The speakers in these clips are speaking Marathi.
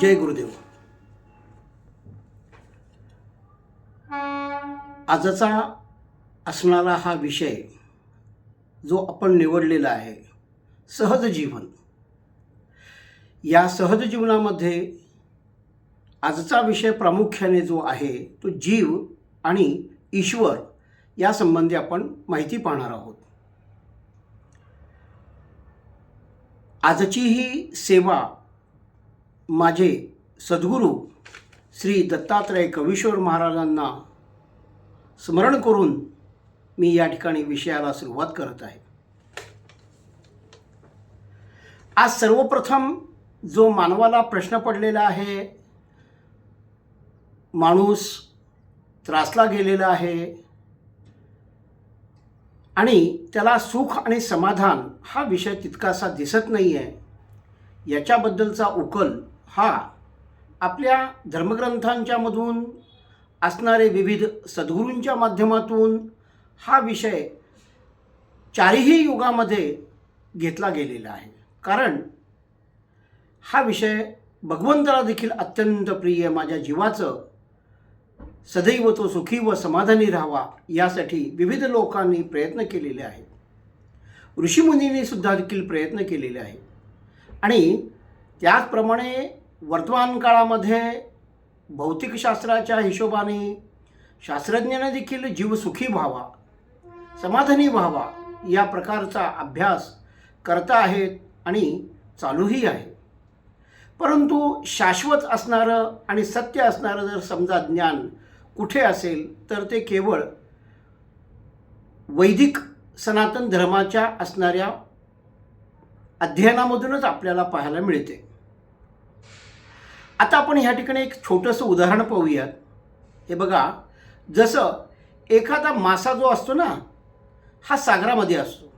जय गुरुदेव. आजचा असणारा हा विषय जो आपण निवडलेला आहे, सहज जीवन. या सहज जीवनामध्ये आजचा विषय प्रामुख्याने जो आहे तो जीव आणि ईश्वर या संबंधी आपण माहिती पाहणार आहोत. आजची ही सेवा माझे सद्गुरू श्री दत्तात्रय कवीश्वर महाराजांना स्मरण करून मी या ठिकाणी विषयाला सुरुवात करत आहे. आज सर्वप्रथम जो मानवाला प्रश्न पडलेला आहे, माणूस त्रासला गेलेला आहे आणि त्याला सुख आणि समाधान हा विषय तितकासा दिसत नाही आहे, याच्याबद्दलचा उकल हा आपल्या धर्मग्रंथांच्या मधून असणारे विविध सद्गुरूंच्या माध्यमातून हा विषय चारही युगामध्ये घेतला गेलेला आहे. कारण हा विषय भगवंताला देखील अत्यंत प्रिय, माझ्या जीवाचं सदैव तो सुखी व समाधानी राहावा यासाठी विविध लोकांनी प्रयत्न केलेले आहेत. ऋषीमुनींनी सुद्धा देखील प्रयत्न केलेले आहेत. आणि त्याचप्रमाणे वर्तमान काळामध्ये भौतिकशास्त्राच्या हिशोबाने शास्त्रज्ञांनी देखील जीव सुखी व्हावा, समाधानी व्हावा या प्रकारचा अभ्यास करता आहेत आणि चालूही आहे. परंतु शाश्वत असणारं आणि सत्य असणारं जर समजा ज्ञान कुठे असेल तर ते केवळ वैदिक सनातन धर्माच्या असणाऱ्या अध्ययनामधूनच आपल्याला पाहायला मिळते. आता आपण ह्या ठिकाणी एक छोटंसं उदाहरण पाहूयात. हे बघा, जसं एखादा मासा जो असतो ना, हा सागरामध्ये असतो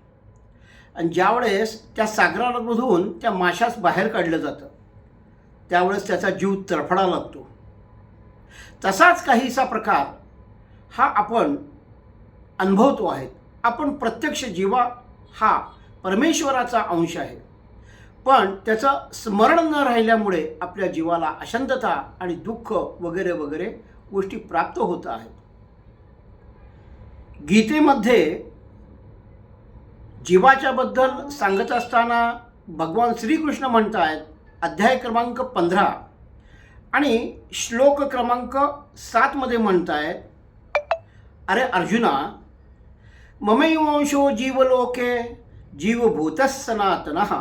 आणि ज्यावेळेस त्या सागरामधून त्या माशास बाहेर काढलं जातं त्यावेळेस त्याचा जीव तडफडायला लागतो. तसाच काहीसा प्रकार हा आपण अनुभवतो आहे. आपण प्रत्यक्ष जीवा हा परमेश्वराचा अंश आहे, पण त्याचं स्मरण न राहिल्यामुळे आपल्या जीवाला अशांतता आणि दुःख वगैरे वगैरे गोष्टी प्राप्त होत आहेत. गीतेमध्ये जीवाच्या बद्दल सांगत असताना भगवान श्रीकृष्ण म्हणत आहेत, अध्याय क्रमांक 15 आणि श्लोक क्रमांक 7 मध्ये म्हणत आहेत, अरे अर्जुना, ममैवांशो जीवलोके जीवभूतः सनातनः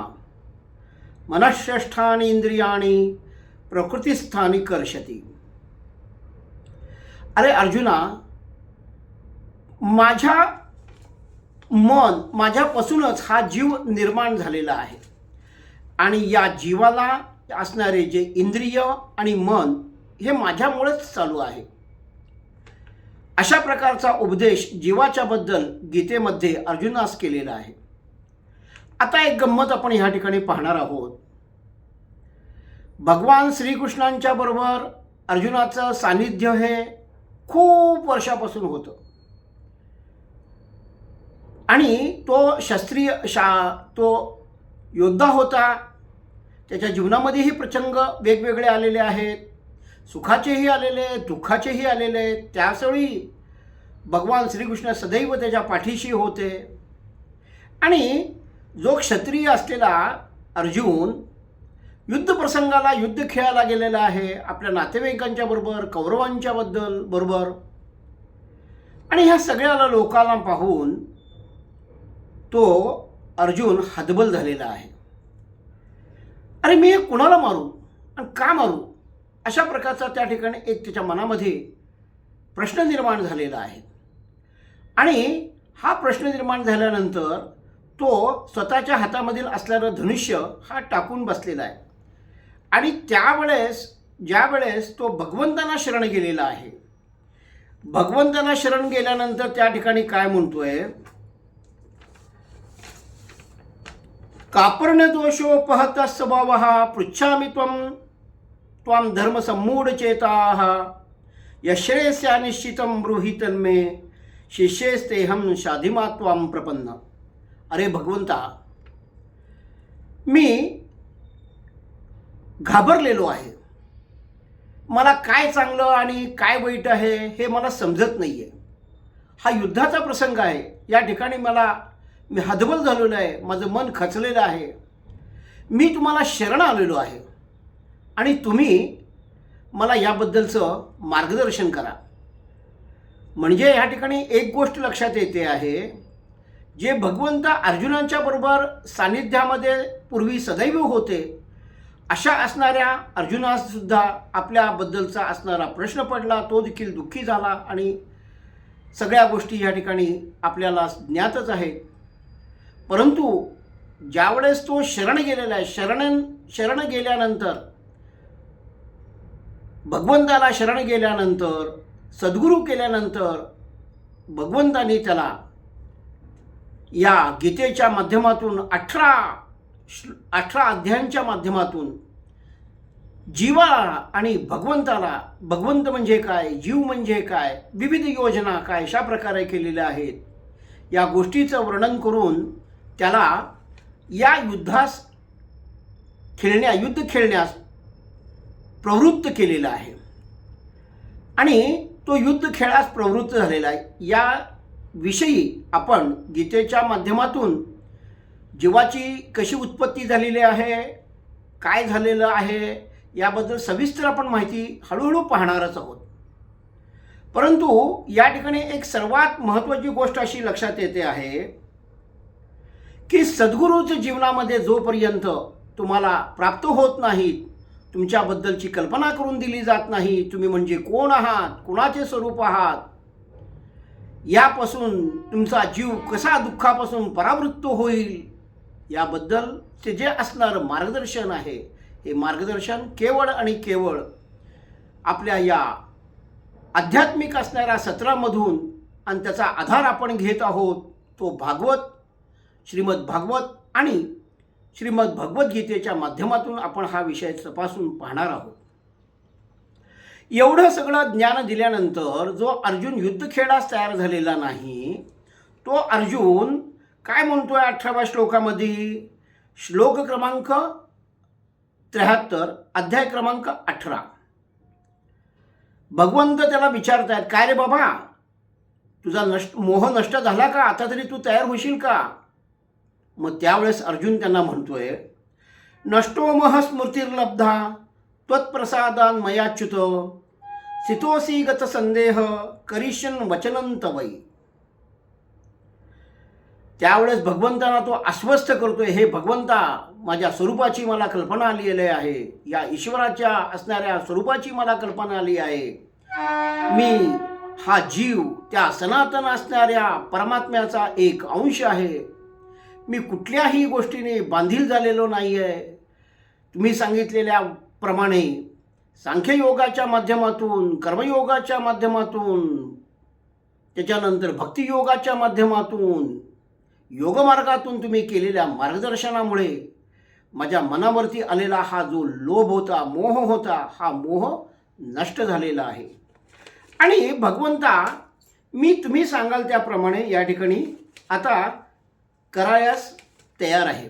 मनःषष्ठानि इंद्रियाणि प्रकृतिस्थानी कर्षति. अरे अर्जुना, माझ्यापासूनच हा जीव निर्माण झालेला आहे आणि या जीवाला असणारे जे इंद्रिय आणि मन हे माझ्यामुळेच चालू आहे. अशा प्रकारचा उपदेश जीवाच्या बद्दल गीतेमध्ये अर्जुनास केलेला आहे. आता एक गंमत आपण ह्या ठिकाणी पाहणार आहोत. भगवान श्रीकृष्णांच्या बरोबर अर्जुनाचं सानिध्य हे खूप वर्षापासून होतं आणि तो योद्धा होता. त्याच्या जीवनामध्येही प्रसंग वेगवेगळे आलेले आहेत, सुखाचेही आलेले, दुःखाचेही आलेले. त्यावेळी भगवान श्रीकृष्ण सदैव त्याच्या पाठीशी होते. आणि जो क्षत्रिय असलेला अर्जुन युद्ध प्रसंगाला युद्ध खेळायला गेलेला आहे आपल्या नातेवाईकांच्या बरोबर, कौरवांच्या बरोबर. आणि ह्या सगळ्याला लोकांना पाहून तो अर्जुन हतबल झालेला आहे. अरे मी कुणाला मारू आणि का मारू, अशा प्रकारचा त्या ठिकाणी एक त्याच्या मनामध्ये प्रश्न निर्माण झालेला आहे. आणि हा प्रश्न निर्माण झाल्यानंतर तो स्वतःच्या हातामधील असलेलं धनुष्य हा टाकून बसलेला आहे. आणि ज्यावेळेस तो भगवंतांना शरण गेलेला आहे, भगवंतांना शरण गेल्यानंतर त्या ठिकाणी काय म्हणतोय, कापर्ण्यदोषोपहत स्वभावः पृच्छामि त्वां धर्मसम्मूढचेताः यश्रेयस्या निश्चितं ब्रूहि तन्मे शिष्येस्तेहं शाधिमा त्वां प्रपन्न. अरे भगवंता, मी घाबरलेलो आहे, मला काय चांगलं आणि काय वाईट आहे हे मला समजत नाही आहे. हा युद्धाचा प्रसंग आहे. या ठिकाणी मी हतबल झालेलो आहे. माझं मन खचलेलं आहे. मी तुम्हाला शरण आलेलो आहे आणि तुम्ही मला याबद्दलचं मार्गदर्शन करा. म्हणजे या ठिकाणी एक गोष्ट लक्षात येते आहे, जे भगवंत अर्जुनांच्या बरोबर सानिध्यामध्ये पूर्वी सदैव होते, अशा असणाऱ्या अर्जुनासुद्धा आपल्याबद्दलचा असणारा प्रश्न पडला. तो देखील दुःखी झाला आणि सगळ्या गोष्टी या ठिकाणी आपल्याला ज्ञातच आहेत. परंतु ज्यावेळेस तो शरण गेलेला आहे, शरण गेल्यानंतर, भगवंताला शरण गेल्यानंतर, सद्गुरू केल्यानंतर भगवंताने त्याला या गीतेच्या माध्यमातून 18 अध्यायांच्या माध्यमातून जीवाला आणि भगवंताला, भगवंत म्हणजे काय, जीव म्हणजे काय, विविध योजना काय अशा प्रकारे केलेल्या आहेत, या गोष्टीचं वर्णन करून त्याला या युद्ध खेळण्यास प्रवृत्त केलेलं आहे आणि तो युद्ध खेळास प्रवृत्त झालेला आहे. या विषयी आपण गीतेच्या माध्यमातून जीवाची कशी उत्पत्ती झालेली आहे, काय झालेलं आहे याबद्दल सविस्तर आपण माहिती हळूहळू पाहणारच आहोत. परंतु या ठिकाणी एक सर्वात महत्त्वाची गोष्ट अशी लक्षात येते आहे की सद्गुरूच्या जीवनामध्ये जोपर्यंत तुम्हाला प्राप्त होत नाहीत, तुमच्याबद्दलची कल्पना करून दिली जात नाही, तुम्ही म्हणजे कोण आहात, कोणाचे स्वरूप आहात, यापासून तुमचा जीव कसा दुःखापासून परावृत्त होईल, याबद्दलचे जे असणारं मार्गदर्शन आहे, हे मार्गदर्शन केवळ आणि केवळ आपल्या या आध्यात्मिक असणाऱ्या सत्रामधून आणि त्याचा आधार आपण घेत आहोत. तो भागवत, श्रीमद भागवत आणि श्रीमद भगवद्गीतेच्या माध्यमातून आपण हा विषय तपासून पाहणार आहोत. एवढं सगळं ज्ञान दिल्यानंतर जो अर्जुन युद्धखेळास तयार झालेला नाही, तो अर्जुन काय म्हणतोय 18व्या श्लोकामध्ये, श्लोक क्रमांक 73, अध्याय क्रमांक 18. भगवंत त्याला विचारतायत, काय रे बाबा, तुझा मोह नष्ट झाला का, आता तरी तू तयार होशील का? मग त्यावेळेस अर्जुन त्यांना म्हणतोय, नष्टो मोह स्मृतिर्लब्धा त्वत्प्रसादान मयाच्युत सितोसी गत संदेह करिष्यन वचनं तवै. त्यावेळेस भगवंतांना तो आश्वस्त करतोय, हे भगवंता, माझ्या स्वरूपाची मला कल्पना आलेली आहे, या ईश्वराच्या असणाऱ्या स्वरूपाची मला कल्पना आली आहे. मी हा जीव त्या सनातन असणाऱ्या परमात्म्याचा एक अंश आहे. मी कुठल्याही गोष्टीने बांधील झालेलो नाही आहे. तुम्ही सांगितलेल्या प्रमाणे सांख्ययोगाच्या माध्यमातून, कर्मयोगाच्या माध्यमातून, त्याच्यानंतर भक्तियोगाच्या माध्यमातून, योगमार्गातून तुम्ही केलेल्या मार्गदर्शनामुळे माझ्या मनावरती आलेला हा जो लोभ होता, मोह होता, हा मोह नष्ट झालेला आहे. आणि भगवंता, मी तुम्ही सांगाल त्याप्रमाणे या ठिकाणी आता करायस तयार आहे.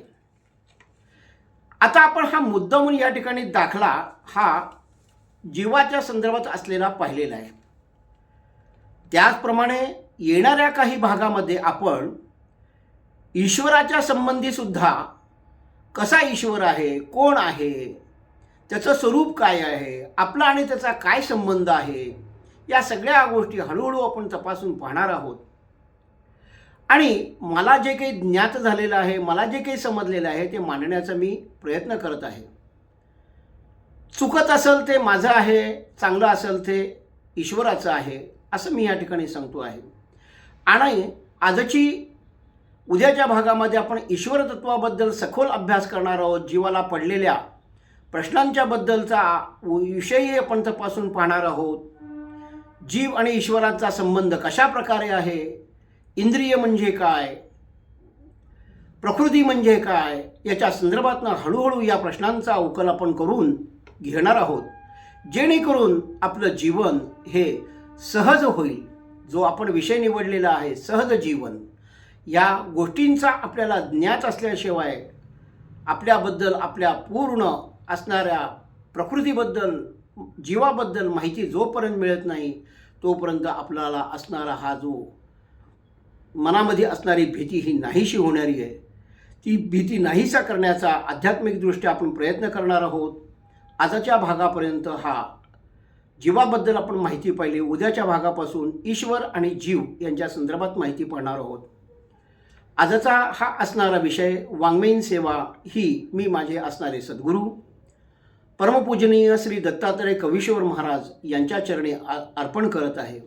आता आपण हा मुद्दा म्हणून या ठिकाणी दाखला हा जीवाच्या संदर्भात असलेला पाहिलेला आहे. त्याचप्रमाणे येणाऱ्या काही भागामध्ये आपण ईश्वराच्या संबंधी सुद्धा, कसा ईश्वर आहे, कोण आहे, त्याचं स्वरूप काय आहे, आपला आणि त्याचा काय संबंध आहे, या सगळ्या गोष्टी हळूहळू आपण तपासून पाहणार आहोत. आणि मला जे काही ज्ञात झालेलं आहे, मला जे काही समजलेलं आहे, ते मांडण्याचा मी प्रयत्न करत आहे. चुकत असेल ते माझं आहे, चांगलं असेल ते ईश्वराचं आहे, असं मी या ठिकाणी सांगतो आहे. आणि आजची उद्याच्या भागामध्ये आपण ईश्वर तत्वाबद्दल सखोल अभ्यास करणार आहोत. जीवाला पडलेल्या प्रश्नांच्या बद्दलचा विषयही आपण तपासून पाहणार आहोत. जीव आणि ईश्वराचा संबंध कशा प्रकारे आहे, इंद्रिय म्हणजे काय, प्रकृती म्हणजे काय, याच्या संदर्भातनं हळूहळू या प्रश्नांचा उकल आपण करून घेणार आहोत, जेणेकरून आपलं जीवन हे सहज होईल. जो आपण विषय निवडलेला आहे, सहज जीवन, या गोष्टींचा आपल्याला ज्ञात असल्याशिवाय, आपल्याबद्दल, आपल्या पूर्ण असणाऱ्या प्रकृतीबद्दल जीवाबद्दल माहिती जोपर्यंत मिळत नाही तोपर्यंत आपल्याला असणारा हा जो मनामध्ये असणारी भीती ही नाहीशी होणारी आहे. ती भीती नाहीसा करण्याचा आध्यात्मिकदृष्ट्या आपण प्रयत्न करणार आहोत. आजच्या भागापर्यंत हा जीवाबद्दल आपण माहिती पाहिली. उद्याच्या भागापासून ईश्वर आणि जीव यांच्या संदर्भात माहिती पाहणार आहोत. आजचा हा असणारा विषय वाङ्मयीन सेवा ही मी माझे असणारे सद्गुरू परमपूजनीय श्री दत्तात्रय कवीश्वर महाराज यांच्या चरणी अर्पण करत आहे.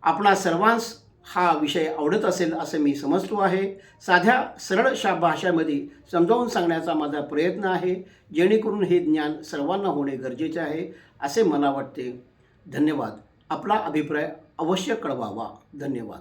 आपणा सर्वांस हा विषय आवडत असेल असं मी समजतो आहे. साध्या सरळ भाषेमध्ये समजावून सांगण्याचा माझा प्रयत्न आहे, जेणेकरून हे ज्ञान सर्वांना होणे गरजेचे आहे असे मला वाटते. धन्यवाद. आपला अभिप्राय अवश्य कळवावा. धन्यवाद.